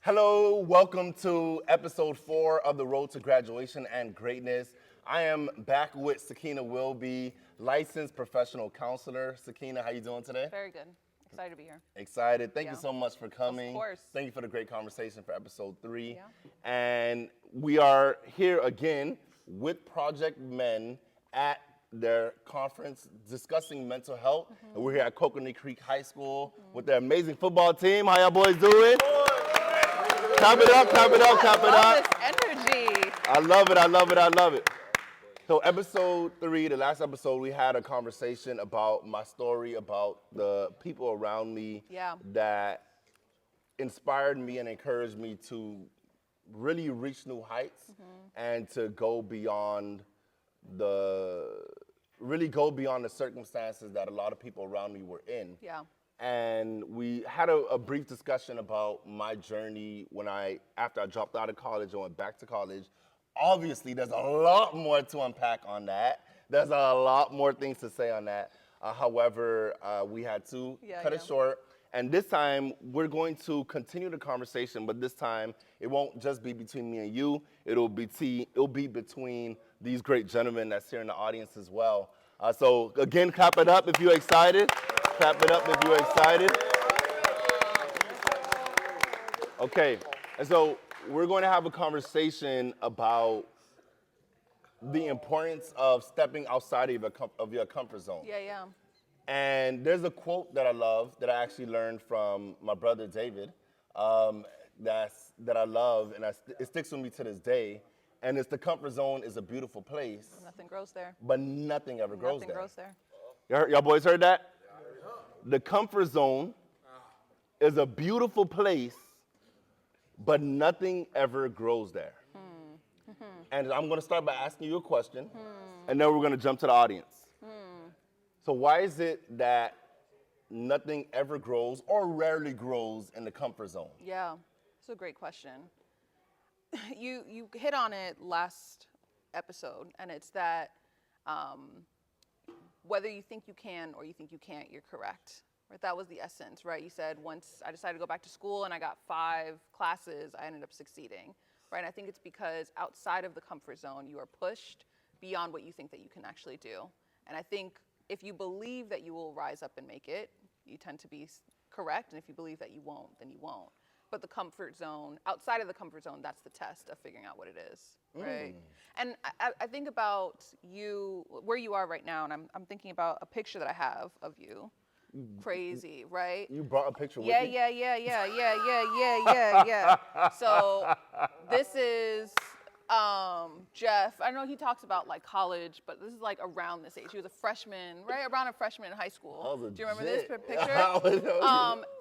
Hello, welcome to episode 4 of the Road to Graduation and Greatness. I am back with Sakena Whilby, licensed professional counselor. Sakena, how you doing today? Very good. Excited to be here. Excited. Thank you so much for coming. Of course. Thank you for the great conversation for episode 3. Yeah. And we are here again with Project Men at their conference discussing mental health. And we're here at Coconut Creek High School with their amazing football team. How y'all boys doing? Clap it up, clap it up, clap it Love up. this energy. I love it, I love it, I love it. So episode 3, the last episode, we had a conversation about my story, about the people around me that inspired me and encouraged me to really reach new heights and to go beyond the circumstances that a lot of people around me were in. Yeah. And we had a brief discussion about my journey after I dropped out of college and went back to college. Obviously, there's a lot more to unpack on that. There's a lot more things to say on that. However, we had to cut it short. And this time, we're going to continue the conversation, but this time, it won't just be between me and you. It'll be between these great gentlemen that's here in the audience as well. So again, clap it up if you're excited. Clap it up if you're excited. Okay, and so we're going to have a conversation about the importance of stepping outside of your comfort zone. Yeah. And there's a quote that I love that I actually learned from my brother David that I love, and it sticks with me to this day. And it's the comfort zone is a beautiful place. Nothing grows there. But nothing ever grows there. Nothing grows there. Y'all boys heard that? The comfort zone is a beautiful place, but nothing ever grows there. And I'm going to start by asking you a question, and then we're going to jump to the audience. So why is it that nothing ever grows or rarely grows in the comfort zone? Yeah, it's a great question. You hit on it last episode, and it's that whether you think you can or you think you can't, you're correct. Right? That was the essence, right? You said once I decided to go back to school and I got 5 classes, I ended up succeeding, right? And I think it's because outside of the comfort zone, you are pushed beyond what you think that you can actually do. And I think if you believe that you will rise up and make it, you tend to be correct. And if you believe that you won't, then you won't. But the comfort zone, outside of the comfort zone, that's the test of figuring out what it is, right? And I think about you, where you are right now, and I'm thinking about a picture that I have of you. Crazy, right? You brought a picture with Yeah. So this is Jeff. I know he talks about like college, but this is like around this age. He was a freshman, right? Around a freshman in high school. Do you remember this picture?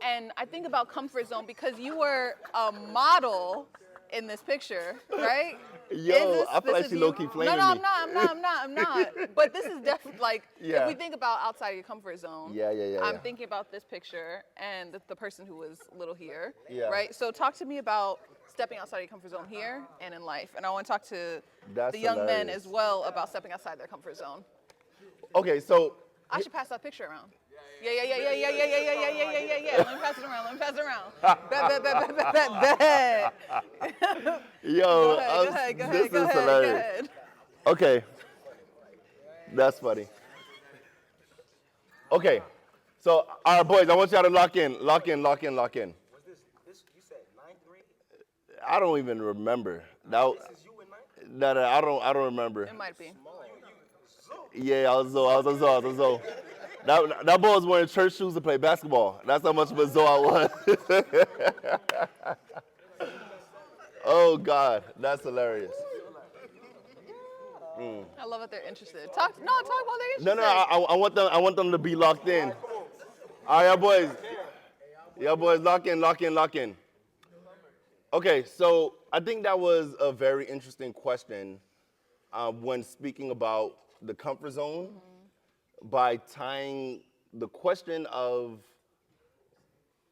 And I think about comfort zone because you were a model in this picture, right? Yo, I feel like she low-key flaming me. No, I'm not. But this is definitely like, if we think about outside of your comfort zone, I'm thinking about this picture and the person who was little here, right? So talk to me about stepping outside your comfort zone here and in life. And I want to talk to the young men as well about stepping outside their comfort zone. Okay, so. I should pass that picture around. Yeah. Let me pass it around. Bet. Yo, Go ahead. Okay, that's funny. Okay, so all right, boys, I want y'all to lock in. Was this you said 9'3"? I don't even remember. This is you in 9'3"? I don't remember. It might be. Yeah, I was a Zoe. That boy was wearing church shoes to play basketball. That's how much of a Zoe I was. Oh God, that's hilarious. I love that they're interested. Talk while they're interested. No, I want them to be locked in. All right, y'all boys, lock in. Okay, so I think that was a very interesting question when speaking about the comfort zone by tying the question of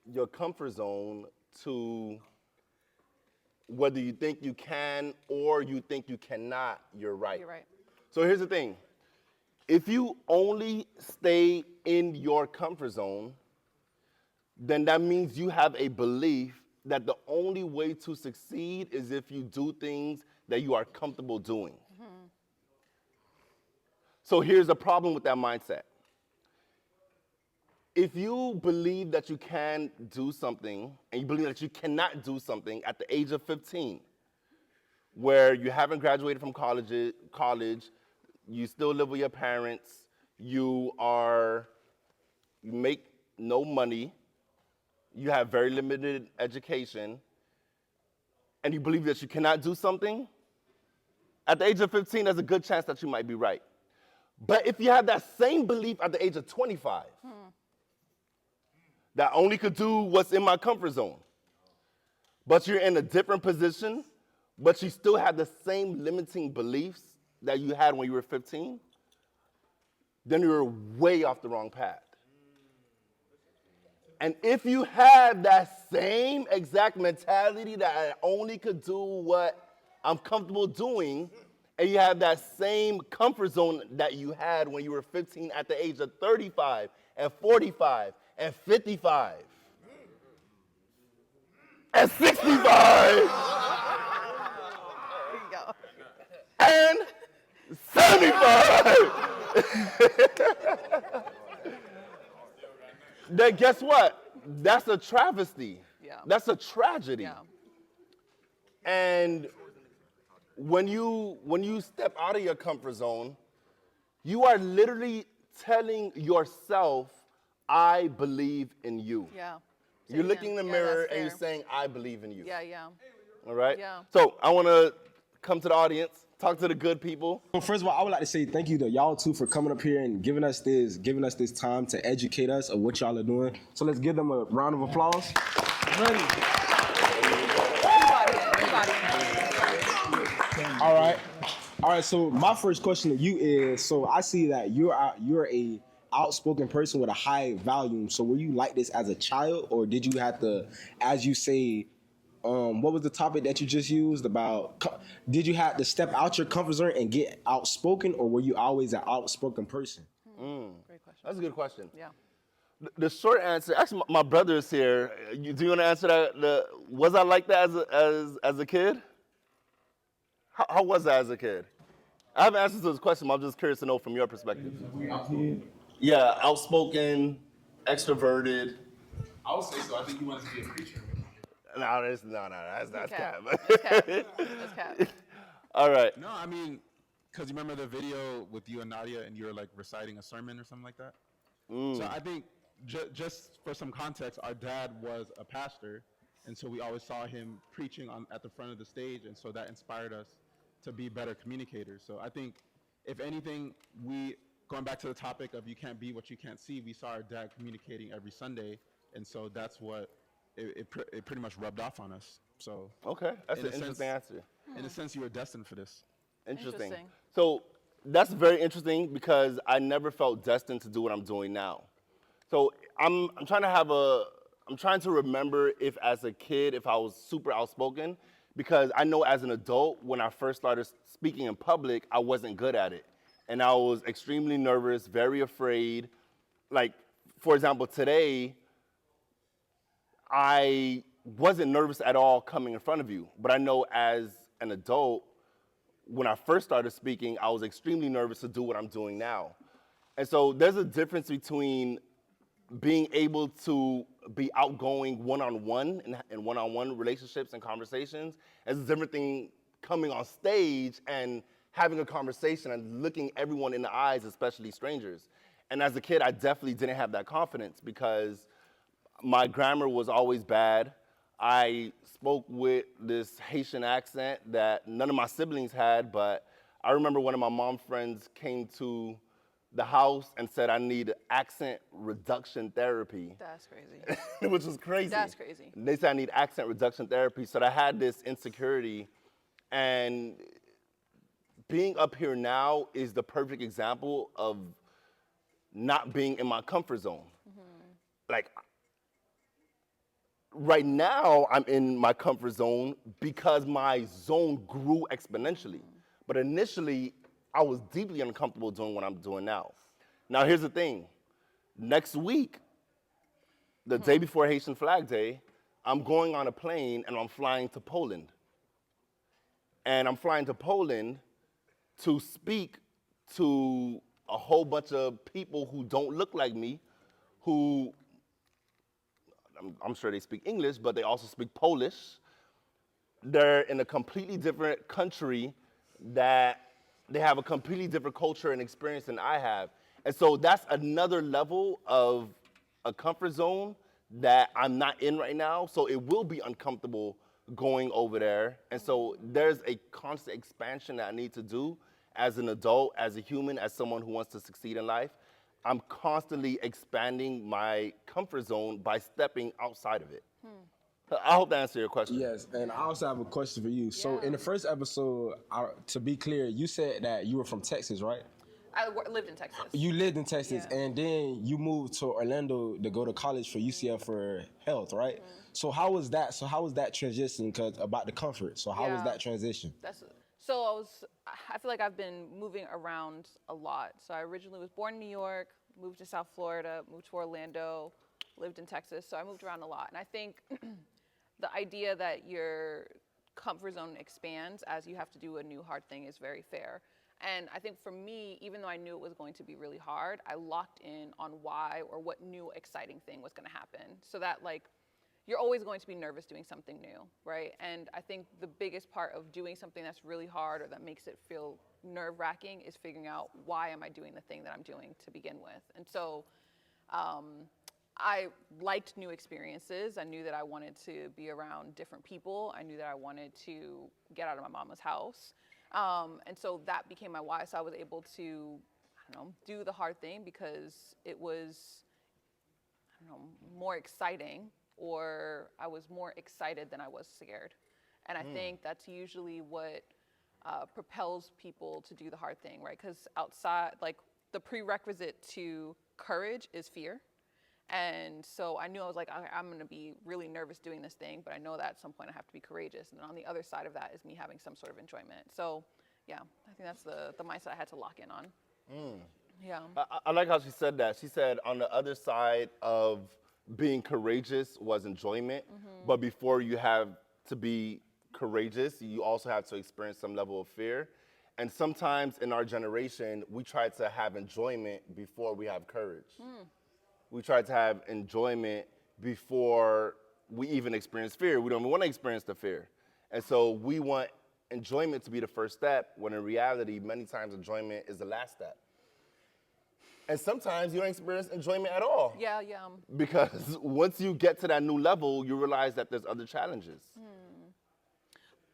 your comfort zone to whether you think you can or you think you cannot, you're right. You're right. So here's the thing. If you only stay in your comfort zone, then that means you have a belief that the only way to succeed is if you do things that you are comfortable doing. So here's the problem with that mindset. If you believe that you can do something and you believe that you cannot do something at the age of 15, where you haven't graduated from college, you still live with your parents, you make no money, you have very limited education, and you believe that you cannot do something, at the age of 15, there's a good chance that you might be right. But if you have that same belief at the age of 25, that I only could do what's in my comfort zone, but you're in a different position, but you still have the same limiting beliefs that you had when you were 15, then you're way off the wrong path. And if you have that same exact mentality that I only could do what I'm comfortable doing, and you have that same comfort zone that you had when you were 15 at the age of 35 and 45 and 55 and 65 There you go. and 75, then guess what? That's a travesty. Yeah. That's a tragedy. Yeah. And when you step out of your comfort zone, you are literally telling yourself, I believe in you. Yeah. You're looking in the mirror that's and you're fair. saying, I believe in you. Yeah, yeah. All right? Yeah. So I want to come to the audience, talk to the good people. Well, first of all, I would like to say thank you to y'all two for coming up here and giving us this time to educate us of what y'all are doing. So let's give them a round of applause. Everybody. All right. So my first question to you is: so I see that you're a outspoken person with a high volume. So were you like this as a child, or did you have to, as you say, what was the topic that you just used about? Did you have to step out your comfort zone and get outspoken, or were you always an outspoken person? Great question. That's a good question. Yeah. The short answer, actually, my brother is here. Do you want to answer that? Was I like that as a kid? How was I as a kid? I haven't answered this question, but I'm just curious to know from your perspective. Yeah, outspoken, extroverted. I would say so. I think you wanted to be a preacher. That's cap. cap. That's cap. All right. No, I mean, because you remember the video with you and Nadia, and you were like reciting a sermon or something like that. So I think just for some context, our dad was a pastor, and so we always saw him preaching at the front of the stage, and so that inspired us to be better communicators. So I think, if anything, going back to the topic of you can't be what you can't see, we saw our dad communicating every Sunday, and so that's what it pretty much rubbed off on us. So Okay, that's in an a interesting sense- answer. in a sense, you were destined for this. Interesting. Interesting. So that's very interesting because I never felt destined to do what I'm doing now. So I'm trying to remember if as a kid, if I was super outspoken, because I know as an adult, when I first started speaking in public, I wasn't good at it. And I was extremely nervous, very afraid. Like, for example, today, I wasn't nervous at all coming in front of you. But I know as an adult, when I first started speaking, I was extremely nervous to do what I'm doing now. And so there's a difference between being able to be outgoing one-on-one in one-on-one relationships and conversations as a different thing coming on stage and having a conversation and looking everyone in the eyes, especially strangers. And as a kid, I definitely didn't have that confidence because my grammar was always bad. I spoke with this Haitian accent that none of my siblings had, but I remember one of my mom's friends came to the house and said I need accent reduction therapy, That's crazy. which was crazy. That's crazy. They said I need accent reduction therapy, so I had this insecurity, and being up here now is the perfect example of not being in my comfort zone. Like, right now, I'm in my comfort zone because my zone grew exponentially. But initially, I was deeply uncomfortable doing what I'm doing now. Now, here's the thing. Next week, the day before Haitian Flag Day, I'm going on a plane and I'm flying to Poland. And I'm flying to Poland to speak to a whole bunch of people who don't look like me, who I'm sure they speak English, but they also speak Polish. They're in a completely different country that they have a completely different culture and experience than I have. And so that's another level of a comfort zone that I'm not in right now. So it will be uncomfortable going over there. And so there's a constant expansion that I need to do as an adult, as a human, as someone who wants to succeed in life. I'm constantly expanding my comfort zone by stepping outside of it. I hope that answers your question. Yes, and I also have a question for you. So Yeah. in the first episode, to be clear, you said that you were from Texas, right? I lived in Texas. You lived in Texas, Yeah. and then you moved to Orlando to go to college for UCF for health, right? So how was that? So how was that transition? Cause about the comfort. So how was Yeah. that transition? I feel like I've been moving around a lot. So I originally was born in New York, moved to South Florida, moved to Orlando, lived in Texas. So I moved around a lot. And I think the idea that your comfort zone expands as you have to do a new hard thing is very fair. And I think for me, even though I knew it was going to be really hard, I locked in on why or what new exciting thing was going to happen. So that like, you're always going to be nervous doing something new, right? And I think the biggest part of doing something that's really hard or that makes it feel nerve-wracking is figuring out why am I doing the thing that I'm doing to begin with. And so I liked new experiences. I knew that I wanted to be around different people. I knew that I wanted to get out of my mama's house. And so that became my why. So I was able to, I don't know, do the hard thing because it was, I don't know, more exciting, or I was more excited than I was scared. And I think that's usually what propels people to do the hard thing, right? Because outside, like the prerequisite to courage is fear. And so I knew I was like, I'm going to be really nervous doing this thing, but I know that at some point I have to be courageous. And then on the other side of that is me having some sort of enjoyment. So yeah, I think that's the mindset I had to lock in on. Yeah. I like how she said that. She said on the other side of being courageous was enjoyment, but before you have to be courageous, you also have to experience some level of fear. And sometimes in our generation, we try to have enjoyment before we have courage. We try to have enjoyment before we even experience fear. We don't even want to experience the fear. And so we want enjoyment to be the first step, when in reality, many times enjoyment is the last step. And sometimes you don't experience enjoyment at all. Yeah. Because once you get to that new level, you realize that there's other challenges.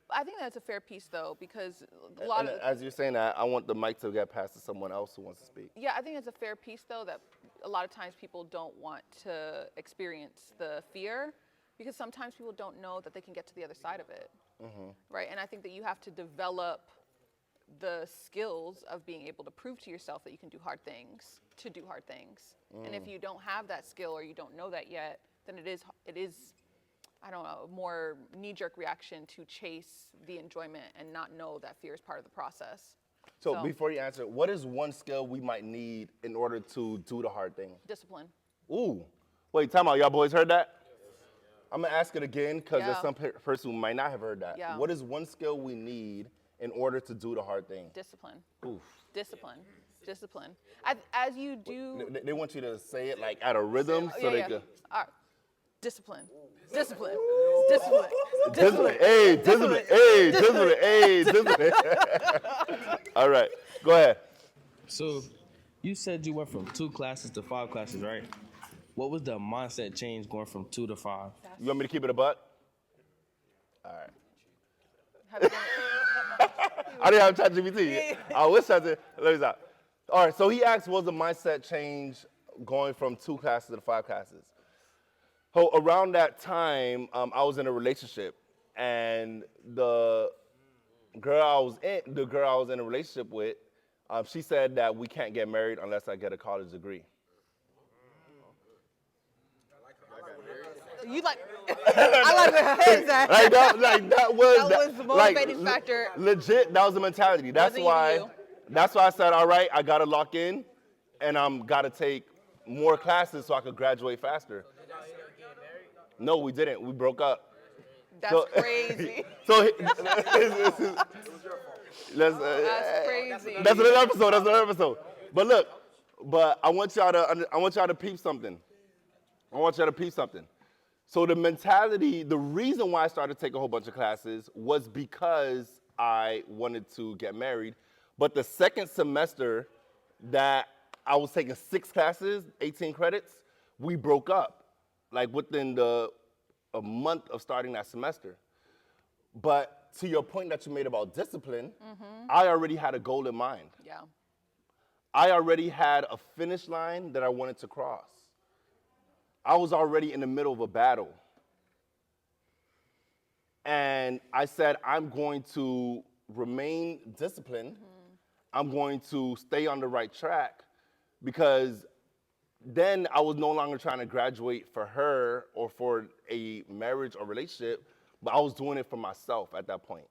I think that's a fair piece though, because a lot And of, as you're saying that, I want the mic to get passed to someone else who wants to speak. yeah, I think it's a fair piece though, that a lot of times people don't want to experience the fear because sometimes people don't know that they can get to the other side of it, right? And I think that you have to develop the skills of being able to prove to yourself that you can do hard things, to do hard things. And if you don't have that skill or you don't know that yet, then it is, I don't know, a more knee-jerk reaction to chase the enjoyment and not know that fear is part of the process. So before you answer, what is one skill we might need in order to do the hard thing? Discipline. Ooh. Wait, time out. Y'all boys heard that? I'm going to ask it again because there's Yeah. some person who might not have heard that. Yeah. What is one skill we need in order to do the hard thing? Discipline. Oof. Discipline. As you do. They want you to say it like at a rhythm so they can. All right. Discipline. Discipline. Hey, discipline. All right, go ahead. So, you said you went from 2 classes to 5 classes, right? What was the mindset change going from 2 to 5? You want me to keep it a buck? All right. I didn't have ChatGPT. I wish I did. Let me stop. All right, so he asked, what was the mindset change going from 2 classes to 5 classes? So around that time, I was in a relationship, and the girl I was in a relationship with, she said that we can't get married unless I get a college degree. You like, I like where her head's at. That was the motivating factor. Legit, that was the mentality. That's Wasn't why. you. That's why I said, all right, I gotta lock in, and I'm gotta take more classes so I could graduate faster. No, we didn't. We broke up. That's So- crazy. So this is, let's, That's crazy. that's another episode. That's another episode. But look, but I want y'all to peep something. I want y'all to peep something. So the mentality, the reason why I started taking a whole bunch of classes was because I wanted to get married. But the second semester that I was taking 6 classes, 18 credits, we broke up, like within a month of starting that semester. But to your point that you made about discipline, I already had a goal in mind. Yeah. I already had a finish line that I wanted to cross. I was already in the middle of a battle. And I said, I'm going to remain disciplined. I'm going to stay on the right track, because then I was no longer trying to graduate for her or for a marriage or relationship, but I was doing it for myself at that point.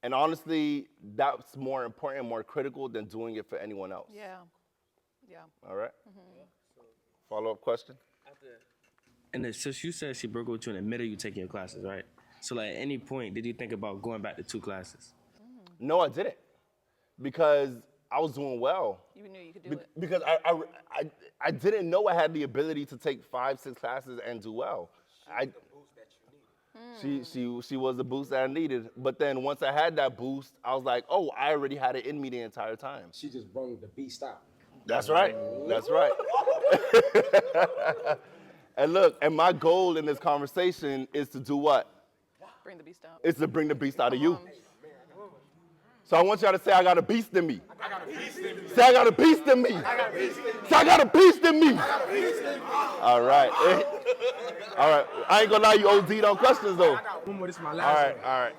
And honestly, that's more important, more critical than doing it for anyone else. Yeah. Yeah. All right? Follow-up question? And then, since you said she broke up with you in the middle, you taking your classes, right? So, like, at any point, did you think about going back to 2 classes? No, I didn't, because I was doing well. You knew you could do it. Because I didn't know I had the ability to take 5, 6 classes and do well. She was the boost that I needed. But then once I had that boost, I was like, oh, I already had it in me the entire time. She just brought the beast out. That's right. That's right. And look, and my goal in this conversation is to do what? Bring the beast out. It's to bring the beast out of you. So I want y'all to say, I got a beast in me. Say, I got a beast in me. Say, I got a beast in me. All right. All right. I ain't gonna lie, you OD'd on questions though. One more, this is my All last right, one. all right.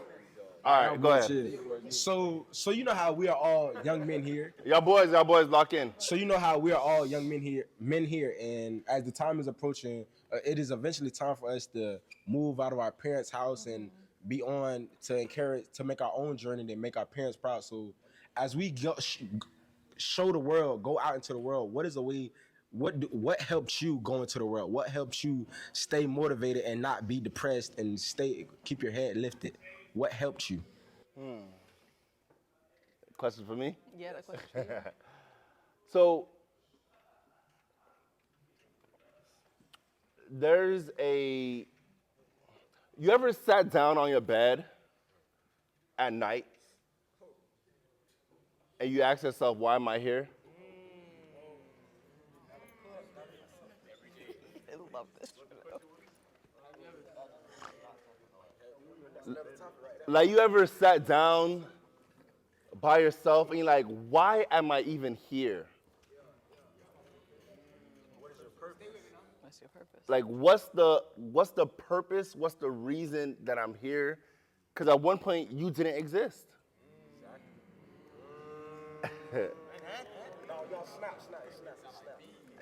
All right, go ahead. Shit. So you know how we are all young men here. Y'all boys, lock in. So you know how we are all young men here, and as the time is approaching, it is eventually time for us to move out of our parents' house and be on to make our own journey and make our parents proud. So as we show the world, go out into the world, what is the way? What helps you go into the world? What helps you stay motivated and not be depressed and keep your head lifted? What helped you? Question for me? Yeah, that question. So you ever sat down on your bed at night and you ask yourself, why am I here? I love this. Like, you ever sat down by yourself and you're like, why am I even here? What's your purpose? Like, what's the purpose? What's the reason that I'm here? Because at one point, you didn't exist.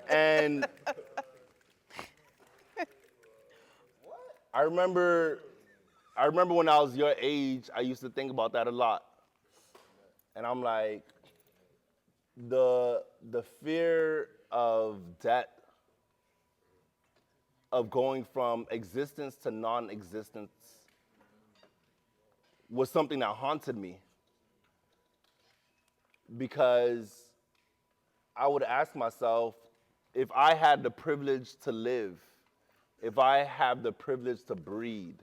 And I remember when I was your age, I used to think about that a lot. And I'm like, the fear of death, of going from existence to non-existence, was something that haunted me. Because I would ask myself, if I had the privilege to live, if I have the privilege to breathe,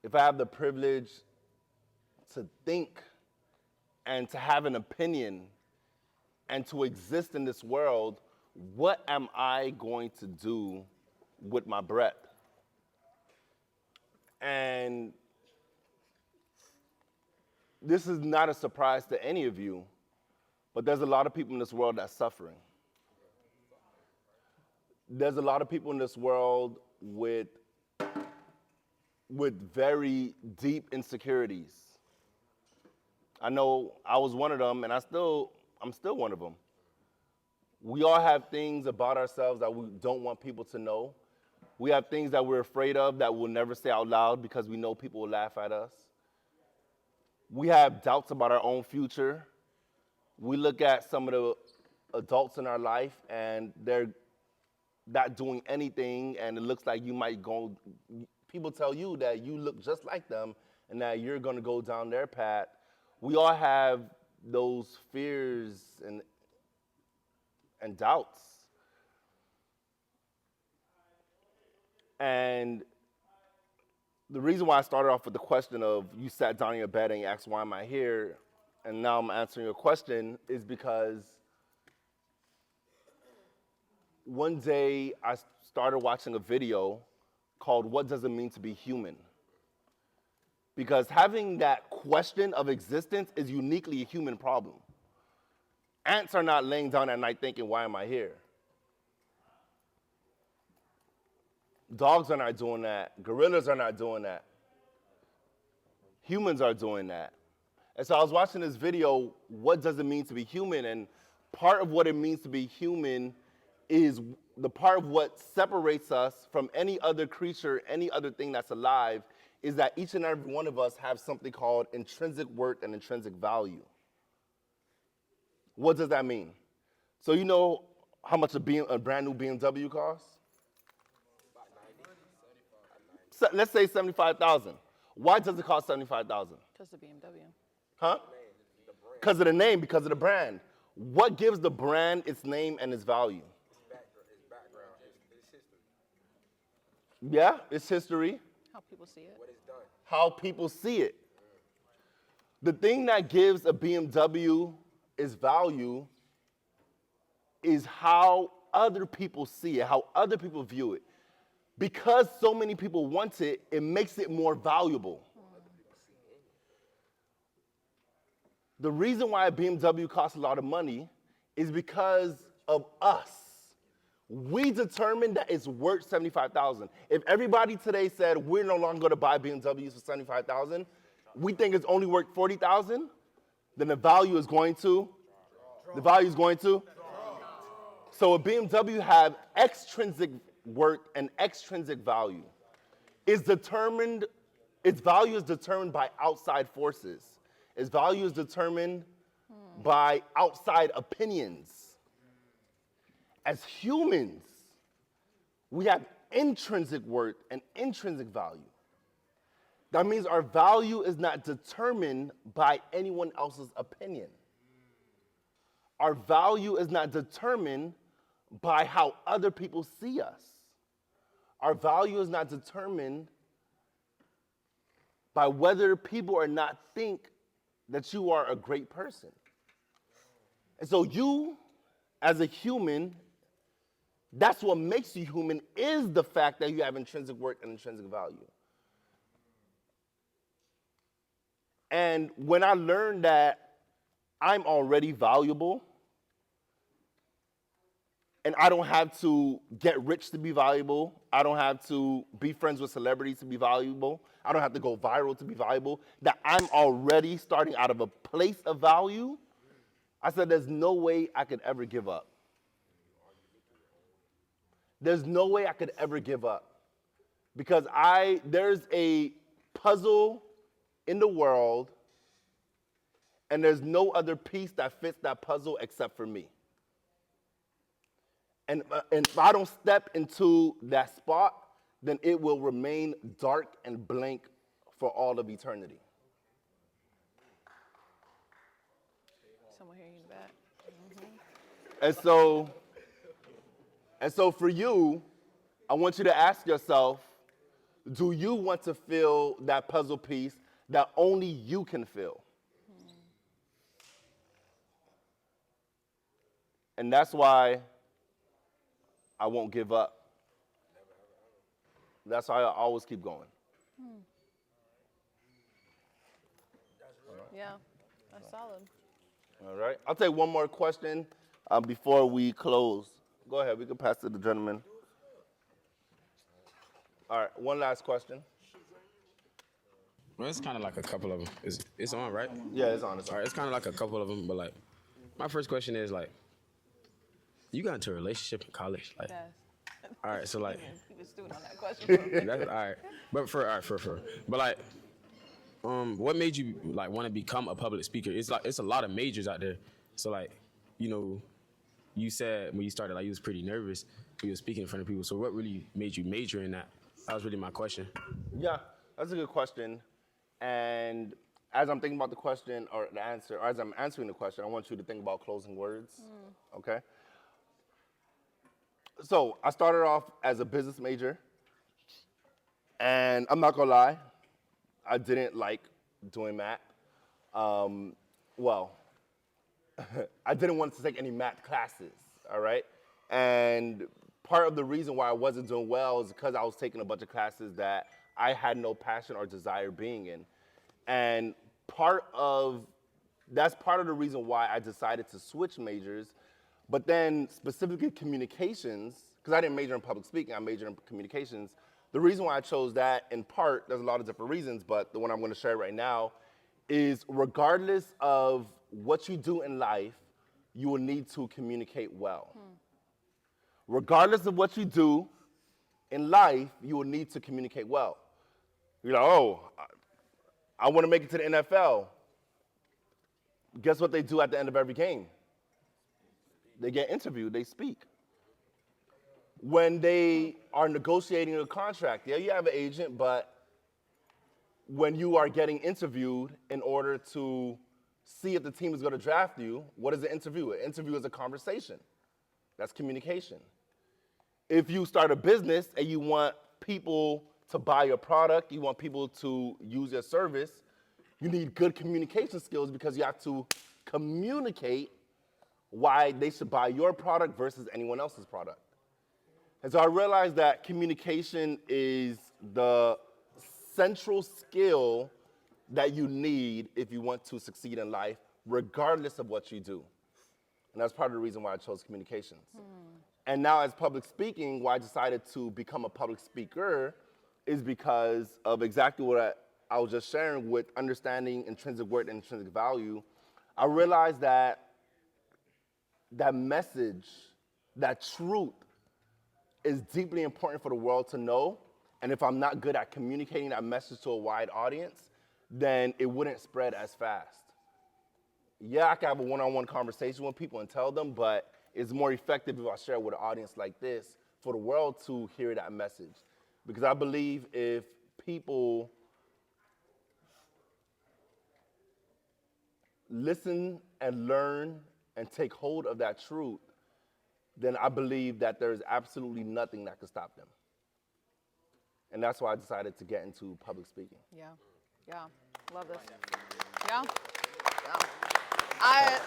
if I have the privilege to think and to have an opinion and to exist in this world, what am I going to do with my breath? And this is not a surprise to any of you, but there's a lot of people in this world that's suffering. There's a lot of people in this world with very deep insecurities. I know I was one of them, and I'm still one of them. We all have things about ourselves that we don't want people to know. We have things that we're afraid of that we'll never say out loud because we know people will laugh at us. We have doubts about our own future. We look at some of the adults in our life, and they're not doing anything, and it looks like you might go, people tell you that you look just like them and that you're gonna go down their path. We all have those fears and doubts. And the reason why I started off with the question of you sat down in your bed and you asked, why am I here? And now I'm answering your question is because one day I started watching a video called What Does It Mean to Be Human? Because having that question of existence is uniquely a human problem. Ants are not laying down at night thinking, why am I here? Dogs are not doing that. Gorillas are not doing that. Humans are doing that. And so I was watching this video, what does it mean to be human? And part of what it means to be human is the part of what separates us from any other creature, any other thing that's alive, is that each and every one of us have something called intrinsic worth and intrinsic value. What does that mean? So you know how much a brand new BMW costs? Let's say 75,000. Why does it cost 75,000? Because the BMW. Huh? Because of the name, because of the brand. What gives the brand its name and its value? It's background, it's history. Yeah, it's history. How people see it. What it's done. How people see it. The thing that gives a BMW its value is how other people see it, how other people view it. Because so many people want it, it makes it more valuable. The reason why a BMW costs a lot of money is because of us. We determined that it's worth $75,000. If everybody today said we're no longer going to buy BMWs for $75,000, we think it's only worth $40,000, then the value is going to. So a BMW have extrinsic worth and extrinsic value. Its value is determined by outside forces. Its value is determined by outside opinions. As humans, we have intrinsic worth and intrinsic value. That means our value is not determined by anyone else's opinion. Our value is not determined by how other people see us. Our value is not determined by whether people or not think that you are a great person. And so you, as a human, that's what makes you human, is the fact that you have intrinsic worth and intrinsic value. And when I learned that I'm already valuable, and I don't have to get rich to be valuable, I don't have to be friends with celebrities to be valuable, I don't have to go viral to be valuable, that I'm already starting out of a place of value, I said there's no way I could ever give up. There's no way I could ever give up. Because there's a puzzle in the world, and there's no other piece that fits that puzzle except for me. And if I don't step into that spot, then it will remain dark and blank for all of eternity. Someone hearing you in the back. And so for you, I want you to ask yourself, do you want to fill that puzzle piece that only you can fill? And that's why I won't give up. That's why I always keep going. Yeah, that's solid. All right. I'll take one more question before we close. Go ahead. We can pass to the gentleman. All right. One last question. Well, it's kind of like a couple of them. It's on, right? Yeah, it's on. All right, it's kind of like a couple of them, but like, my first question is like, you got into a relationship in college, like. Yes. All right, so like. He was stewing on that question. That's all right, but but like, what made you like want to become a public speaker? It's like it's a lot of majors out there, so like, you you said when you started, like you was pretty nervous when you were speaking in front of people. So what really made you major in that? That was really my question. Yeah, that's a good question. And as I'm thinking about the question or the answer, or as I'm answering the question, I want you to think about closing words. Okay? So I started off as a business major, and I'm not gonna lie, I didn't like doing math. Well, I didn't want to take any math classes, all right? And part of the reason why I wasn't doing well is because I was taking a bunch of classes that I had no passion or desire being in. And that's part of the reason why I decided to switch majors, but then specifically communications, because I didn't major in public speaking, I majored in communications. The reason why I chose that, in part, there's a lot of different reasons, but the one I'm gonna share right now is regardless of what you do in life, you will need to communicate well. Regardless of what you do in life, you will need to communicate well. You're like, oh, I want to make it to the NFL. Guess what they do at the end of every game? They get interviewed, they speak. When they are negotiating a contract, yeah, you have an agent, but when you are getting interviewed in order to see if the team is going to draft you, what is an interview? An interview is a conversation. That's communication. If you start a business and you want people to buy your product, you want people to use your service, you need good communication skills because you have to communicate why they should buy your product versus anyone else's product. And so I realized that communication is the central skill that you need if you want to succeed in life, regardless of what you do. And that's part of the reason why I chose communications. And now as public speaking, why I decided to become a public speaker is because of exactly what I was just sharing with understanding intrinsic worth and intrinsic value. I realized that that message, that truth, is deeply important for the world to know. And if I'm not good at communicating that message to a wide audience, then it wouldn't spread as fast. Yeah, I can have a one-on-one conversation with people and tell them, but it's more effective if I share it with an audience like this for the world to hear that message. Because I believe if people listen and learn and take hold of that truth, then I believe that there's absolutely nothing that can stop them. And that's why I decided to get into public speaking. Yeah, yeah, love this. Yeah, yeah. I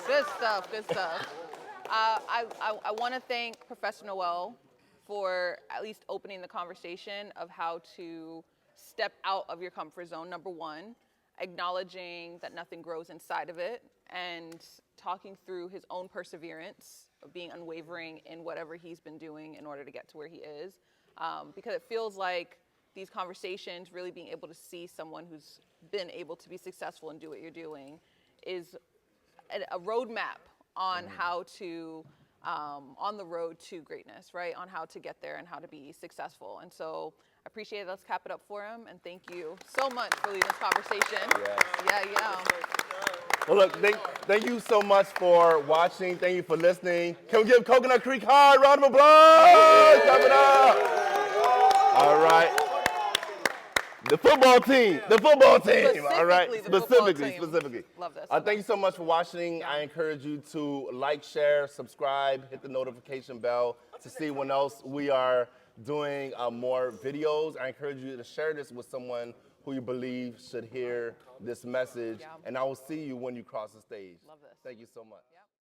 good stuff, good stuff. I want to thank Professor Noel for at least opening the conversation of how to step out of your comfort zone, number one, acknowledging that nothing grows inside of it, and talking through his own perseverance of being unwavering in whatever he's been doing in order to get to where he is. Because it feels like these conversations, really being able to see someone who's been able to be successful and do what you're doing, is a roadmap on how to, on the road to greatness, right? On how to get there and how to be successful. And so I appreciate it. Let's clap it up for him. And thank you so much for leading this conversation. Yes. Yeah. Well, look, thank you so much for watching. Thank you for listening. Can we give Coconut Creek High a round of applause? Clap it up. All right. The football team. All right. Specifically. Love this. Thank you so much for watching. I encourage you to like, share, subscribe, hit the notification bell to see when else we are doing more videos. I encourage you to share this with someone who you believe should hear this message. Yeah. And I will see you when you cross the stage. Love this. Thank you so much. Yeah.